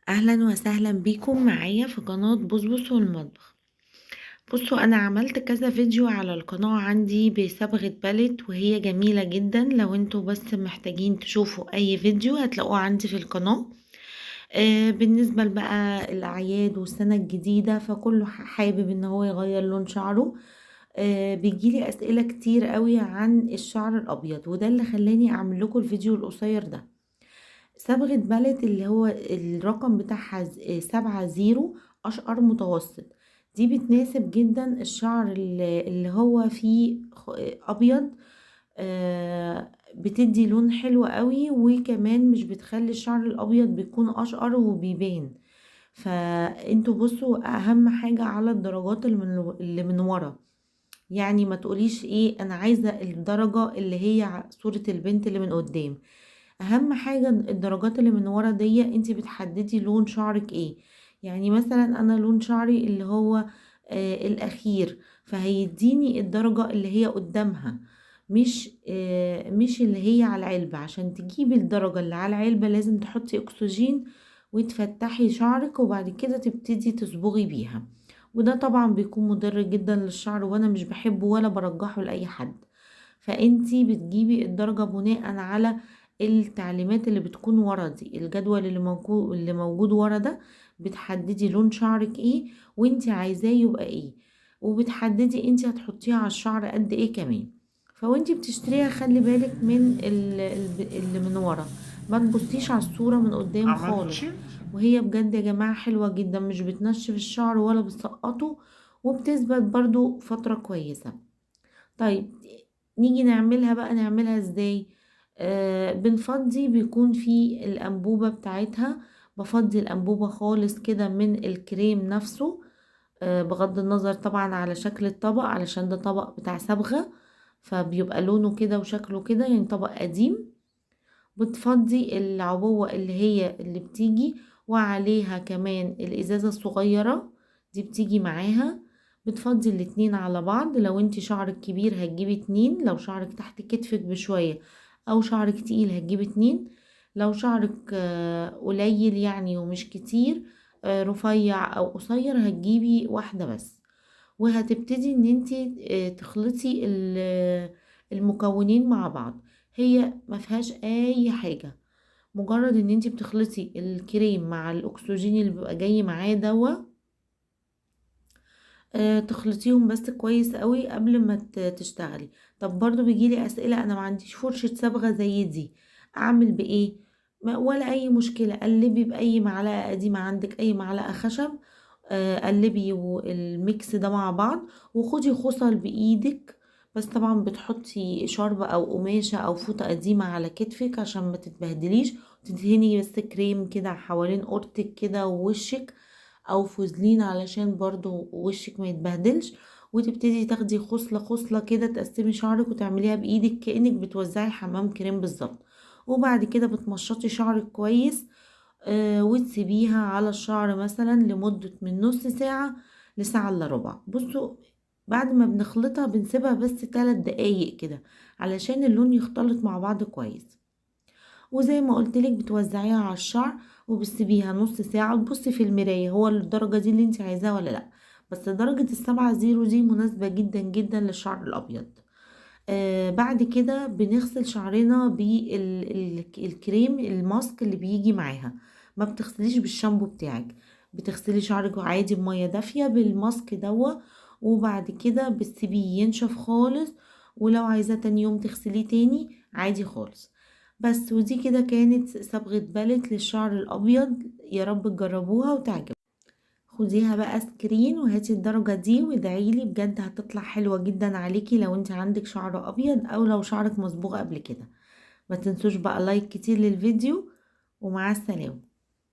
اهلا وسهلا بيكم معايا في قناة بصبص والمطبخ. بصوا، انا عملت كذا فيديو على القناة عندي بصبغة باليت وهي جميلة جدا. لو انتوا بس محتاجين تشوفوا اي فيديو هتلاقوه عندي في القناة. بالنسبة بقى الاعياد والسنة الجديدة فكله حابب ان هو يغير لون شعره. بيجيلي اسئلة كتير قوي عن الشعر الابيض، وده اللي خلاني اعمل لكم الفيديو القصير ده. صبغة بلد اللي هو الرقم بتاعها 70 أشقر متوسط. دي بتناسب جدا الشعر اللي هو فيه أبيض. بتدي لون حلو قوي، وكمان مش بتخلي الشعر الأبيض بيكون أشقر وبيبان. فانتوا بصوا أهم حاجة على الدرجات اللي من ورا. يعني ما تقوليش ايه انا عايزة الدرجة اللي هي صورة البنت اللي من قدام. اهم حاجة الدرجات اللي من ورا دي انت بتحددي لون شعرك ايه. يعني مثلا انا لون شعري اللي هو الاخير، فهيديني الدرجة اللي هي قدامها، مش اللي هي على العلبة. عشان تجيبي الدرجة اللي على العلبة لازم تحطي اكسجين وتفتحي شعرك وبعد كده تبتدي تصبغي بيها. وده طبعا بيكون مضر جدا للشعر، وانا مش بحبه ولا برجحه لاي حد. فانتي بتجيبي الدرجة بناء على التعليمات اللي بتكون ورا دي، الجدول اللي موجود ورا ده. بتحددي لون شعرك ايه وانتي عايزاه يبقى ايه، وبتحددي انتي هتحطيها على الشعر قد ايه كمان. فوانتي بتشتريها خلي بالك من اللي من ورا، ما تبصيش على الصورة من قدام خالص. وهي بجد يا جماعة حلوة جدا، مش بتنشف الشعر ولا بتسقطه، وبتثبت برضو فترة كويسة. طيب، نيجي نعملها ازاي؟ بنفضي، بيكون في الأنبوبة بتاعتها. بفضي الأنبوبة خالص كده من الكريم نفسه. بغض النظر طبعا على شكل الطبق، علشان ده طبق بتاع صبغة، فبيبقى لونه كده وشكله كده، يعني طبق قديم. بتفضي العبوة اللي بتيجي، وعليها كمان الإزازة الصغيرة دي بتيجي معاها. بتفضي الاتنين على بعض. لو انتي شعرك كبير هتجيبي اتنين، لو شعرك تحت كتفك بشوية او شعرك تقيل هتجيبي اتنين. لو شعرك قليل يعني ومش كتير، رفيع او قصير، هتجيبي واحدة بس. وهتبتدي ان انتي تخلطي المكونين مع بعض. هي ما فيهاش اي حاجة، مجرد ان انتي بتخلطي الكريم مع الاكسجين اللي بيبقى جاي معاه دوا. تخلطيهم بس كويس قوي قبل ما تشتغلي. طب برضو بيجيلي اسئلة، انا ما عنديش فرشة صبغة زي دي، اعمل بايه؟ ولا اي مشكلة، قلبي باي معلقة قديمة عندك، اي معلقة خشب. قلبي الميكس ده مع بعض، وخدي خصل بايدك. بس طبعا بتحطي شربة او قماشة او فوطة قديمة على كتفك عشان ما تتبهدليش. تدهني بس كريم كده حوالين قرطك كده ووشك، او فوزلين علشان برضو وشك ما يتبهدلش. وتبتدي تاخدي خصلة خصلة كده، تقسمي شعرك وتعمليها بايدك كأنك بتوزعي حمام كريم بالظبط. وبعد كده بتمشطي شعرك كويس. وتسيبيها على الشعر مثلا لمدة من نص ساعة لساعة الا ربع. بصوا، بعد ما بنخلطها بنسيبها بس 3 دقايق كده علشان اللون يختلط مع بعض كويس. وزي ما قلتلك بتوزعيها على الشعر وبتسيبيها نص ساعة، وتبصي في المراية هو الدرجة دي اللي انت عايزاها ولا لا. بس درجة 7 زيرو دي مناسبة جدا جدا للشعر الأبيض. بعد كده بنغسل شعرنا بالكريم الماسك اللي بيجي معاها. ما بتغسليش بالشامبو بتاعك، بتغسلي شعرك عادي بمية دافية بالماسك دوا. وبعد كده بتسيبيه ينشف خالص، ولو عايزة تاني يوم تغسليه تاني عادي خالص. بس ودي كده كانت صبغة بالت للشعر الأبيض. يا رب تجربوها وتعجبكم. خديها بقى سكرين وهاتي الدرجة دي وادعيلي، بجد هتطلع حلوة جدا عليكي لو انت عندك شعر ابيض او لو شعرك مصبوغ قبل كده. ما تنسوش بقى لايك كتير للفيديو، ومع السلامة.